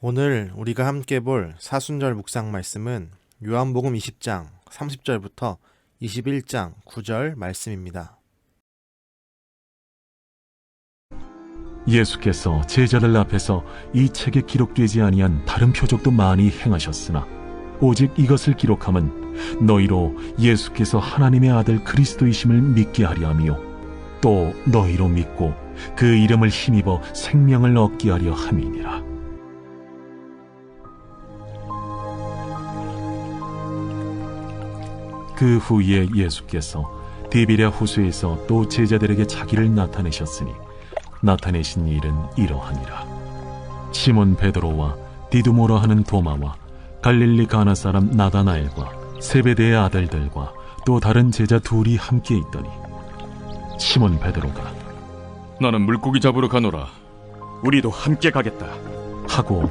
오늘 우리가 함께 볼 사순절 묵상 말씀은 요한복음 20장 30절부터 21장 9절 말씀입니다. 예수께서 제자들 앞에서 이 책에 기록되지 아니한 다른 표적도 많이 행하셨으나 오직 이것을 기록함은 너희로 예수께서 하나님의 아들 그리스도이심을 믿게 하려 함이요 또 너희로 믿고 그 이름을 힘입어 생명을 얻게 하려 함이니라. 그 후에 예수께서 디베랴 호수에서 또 제자들에게 자기를 나타내셨으니 나타내신 일은 이러하니라. 시몬 베드로와 디두모라 하는 도마와 갈릴리 가나 사람 나다나엘과 세베대의 아들들과 또 다른 제자 둘이 함께 있더니 시몬 베드로가 나는 물고기 잡으러 가노라. 우리도 함께 가겠다 하고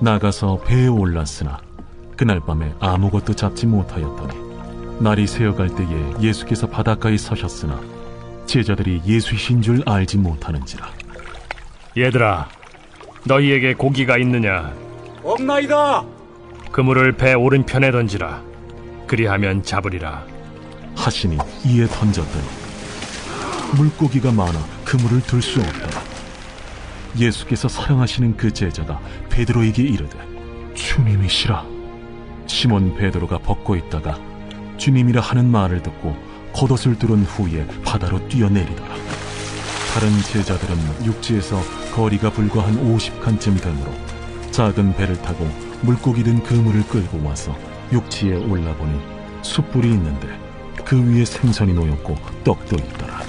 나가서 배에 올랐으나 그날 밤에 아무것도 잡지 못하였더니 날이 새어갈 때에 예수께서 바닷가에 서셨으나 제자들이 예수이신 줄 알지 못하는지라. 얘들아, 너희에게 고기가 있느냐? 없나이다. 그물을 배 오른편에 던지라. 그리하면 잡으리라. 하시니 이에 던졌더니 물고기가 많아 그물을 들 수 없더라. 예수께서 사랑하시는 그 제자가 베드로에게 이르되 주님이시라. 시몬 베드로가 벗고 있다가 주님이라 하는 말을 듣고 겉옷을 두른 후에 바다로 뛰어내리더라. 다른 제자들은 육지에서 거리가 불과 한 50칸쯤 되므로 작은 배를 타고 물고기 든 그물을 끌고 와서 육지에 올라보니 숯불이 있는데 그 위에 생선이 놓였고 떡도 있더라.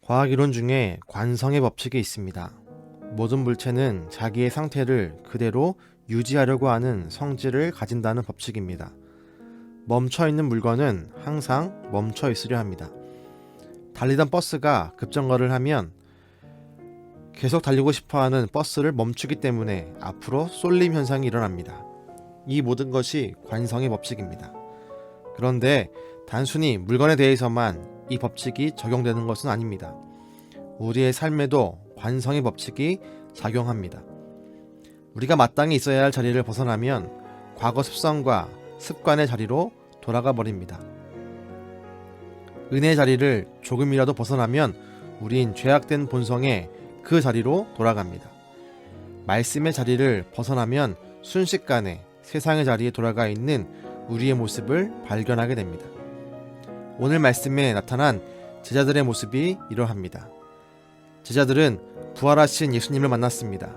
과학이론 중에 관성의 법칙이 있습니다. 모든 물체는 자기의 상태를 그대로 유지하려고 하는 성질을 가진다는 법칙입니다. 멈춰있는 물건은 항상 멈춰 있으려 합니다. 달리던 버스가 급정거를 하면 계속 달리고 싶어하는 버스를 멈추기 때문에 앞으로 쏠림 현상이 일어납니다. 이 모든 것이 관성의 법칙입니다. 그런데 단순히 물건에 대해서만 이 법칙이 적용되는 것은 아닙니다. 우리의 삶에도 관성의 법칙이 작용합니다. 우리가 마땅히 있어야 할 자리를 벗어나면 과거 습성과 습관의 자리로 돌아가 버립니다. 은혜의 자리를 조금이라도 벗어나면 우린 죄악된 본성의 그 자리로 돌아갑니다. 말씀의 자리를 벗어나면 순식간에 세상의 자리에 돌아가 있는 우리의 모습을 발견하게 됩니다. 오늘 말씀에 나타난 제자들의 모습이 이러합니다. 제자들은 부활하신 예수님을 만났습니다.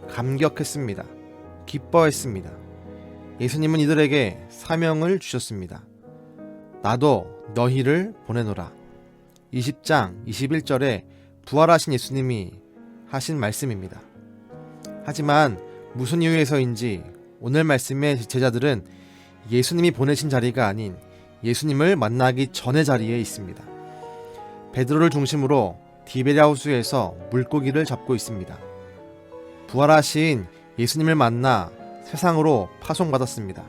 감격했습니다. 기뻐했습니다. 예수님은 이들에게 사명을 주셨습니다. 나도 너희를 보내노라. 20장 21절에 부활하신 예수님이 하신 말씀입니다. 하지만 무슨 이유에서인지 오늘 말씀의 제자들은 예수님이 보내신 자리가 아닌 예수님을 만나기 전의 자리에 있습니다. 베드로를 중심으로 디베랴 호수에서 물고기를 잡고 있습니다. 부활하신 예수님을 만나 세상으로 파송받았습니다.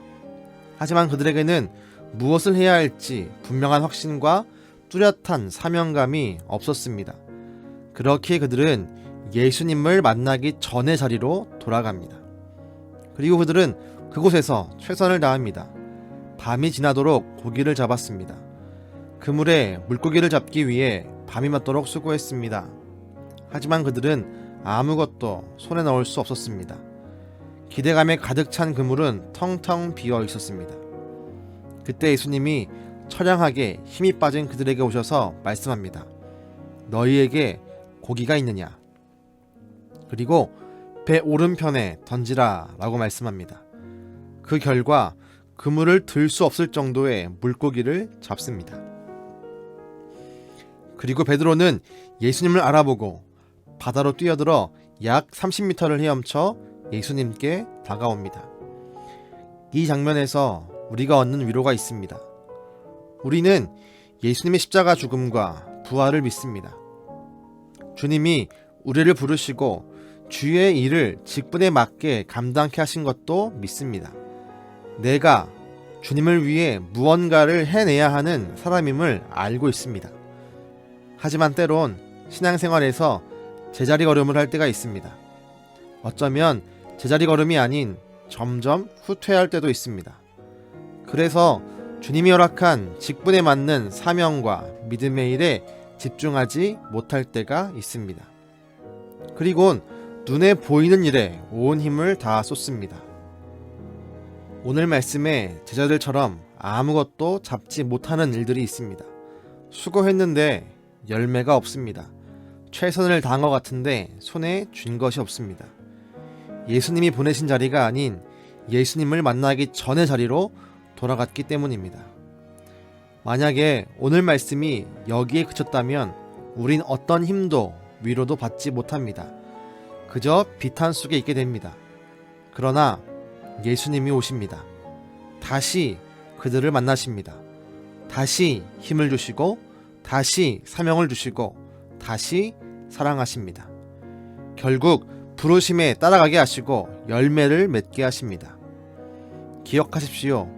하지만 그들에게는 무엇을 해야 할지 분명한 확신과 뚜렷한 사명감이 없었습니다. 그렇기에 그들은 예수님을 만나기 전의 자리로 돌아갑니다. 그리고 그들은 그곳에서 최선을 다합니다. 밤이 지나도록 고기를 잡았습니다. 그물에 물고기를 잡기 위해 밤이 맞도록 수고했습니다. 하지만 그들은 아무것도 손에 넣을 수 없었습니다. 기대감에 가득 찬 그물은 텅텅 비어 있었습니다. 그때 예수님이 처량하게 힘이 빠진 그들에게 오셔서 말씀합니다. 너희에게 고기가 있느냐? 그리고 배 오른편에 던지라 라고 말씀합니다. 그 결과 그물을 들 수 없을 정도의 물고기를 잡습니다. 그리고 베드로는 예수님을 알아보고 바다로 뛰어들어 약 30m를 헤엄쳐 예수님께 다가옵니다. 이 장면에서 우리가 얻는 위로가 있습니다. 우리는 예수님의 십자가 죽음과 부활을 믿습니다. 주님이 우리를 부르시고 주의 일을 직분에 맞게 감당케 하신 것도 믿습니다. 내가 주님을 위해 무언가를 해내야 하는 사람임을 알고 있습니다. 하지만 때론 신앙생활에서 제자리 걸음을 할 때가 있습니다. 어쩌면 제자리 걸음이 아닌 점점 후퇴할 때도 있습니다. 그래서 주님이 허락한 직분에 맞는 사명과 믿음의 일에 집중하지 못할 때가 있습니다. 그리곤 눈에 보이는 일에 온 힘을 다 쏟습니다. 오늘 말씀에 제자들처럼 아무것도 잡지 못하는 일들이 있습니다. 수고했는데 열매가 없습니다. 최선을 다한 것 같은데 손에 쥔 것이 없습니다. 예수님이 보내신 자리가 아닌 예수님을 만나기 전의 자리로 돌아갔기 때문입니다. 만약에 오늘 말씀이 여기에 그쳤다면 우린 어떤 힘도 위로도 받지 못합니다. 그저 비탄 속에 있게 됩니다. 그러나 예수님이 오십니다. 다시 그들을 만나십니다. 다시 힘을 주시고 다시 사명을 주시고 다시 사랑하십니다. 결국 부르심에 따라가게 하시고 열매를 맺게 하십니다. 기억하십시오.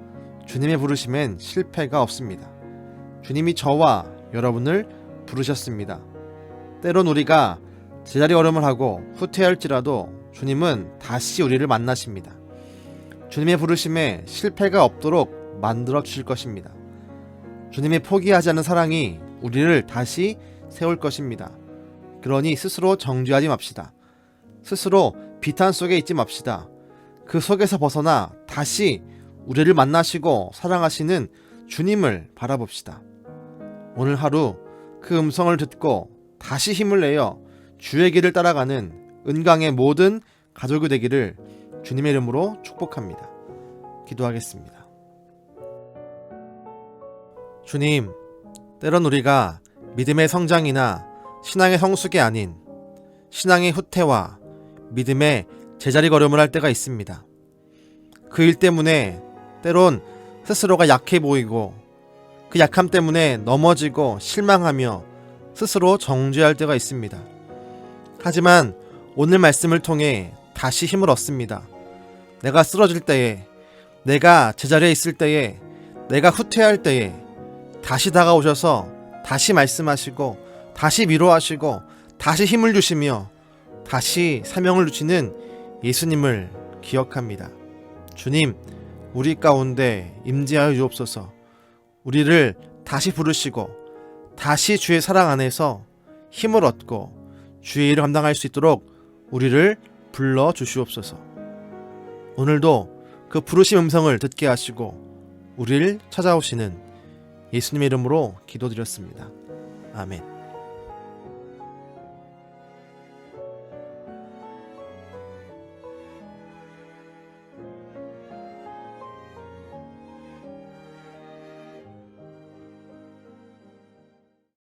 주님의 부르심엔 실패가 없습니다. 주님이 저와 여러분을 부르셨습니다. 때론 우리가 제자리 걸음을 하고 후퇴할지라도 주님은 다시 우리를 만나십니다. 주님의 부르심에 실패가 없도록 만들어 주실 것입니다. 주님의 포기하지 않는 사랑이 우리를 다시 세울 것입니다. 그러니 스스로 정죄하지 맙시다. 스스로 비탄 속에 있지 맙시다. 그 속에서 벗어나 다시 우리를 만나시고 사랑하시는 주님을 바라봅시다. 오늘 하루 그 음성을 듣고 다시 힘을 내어 주의 길을 따라가는 은강의 모든 가족이 되기를 주님의 이름으로 축복합니다. 기도하겠습니다. 주님, 때론 우리가 믿음의 성장이나 신앙의 성숙이 아닌 신앙의 후퇴와 믿음의 제자리 걸음을 할 때가 있습니다. 그 일 때문에 때론 스스로가 약해 보이고 그 약함 때문에 넘어지고 실망하며 스스로 정죄할 때가 있습니다. 하지만 오늘 말씀을 통해 다시 힘을 얻습니다. 내가 쓰러질 때에, 내가 제자리에 있을 때에, 내가 후퇴할 때에 다시 다가오셔서 다시 말씀하시고 다시 위로하시고 다시 힘을 주시며 다시 사명을 주시는 예수님을 기억합니다. 주님, 우리 가운데 임재하여 주옵소서. 우리를 다시 부르시고 다시 주의 사랑 안에서 힘을 얻고 주의 일을 감당할 수 있도록 우리를 불러 주시옵소서. 오늘도 그 부르심 음성을 듣게 하시고 우리를 찾아오시는 예수님의 이름으로 기도드렸습니다. 아멘.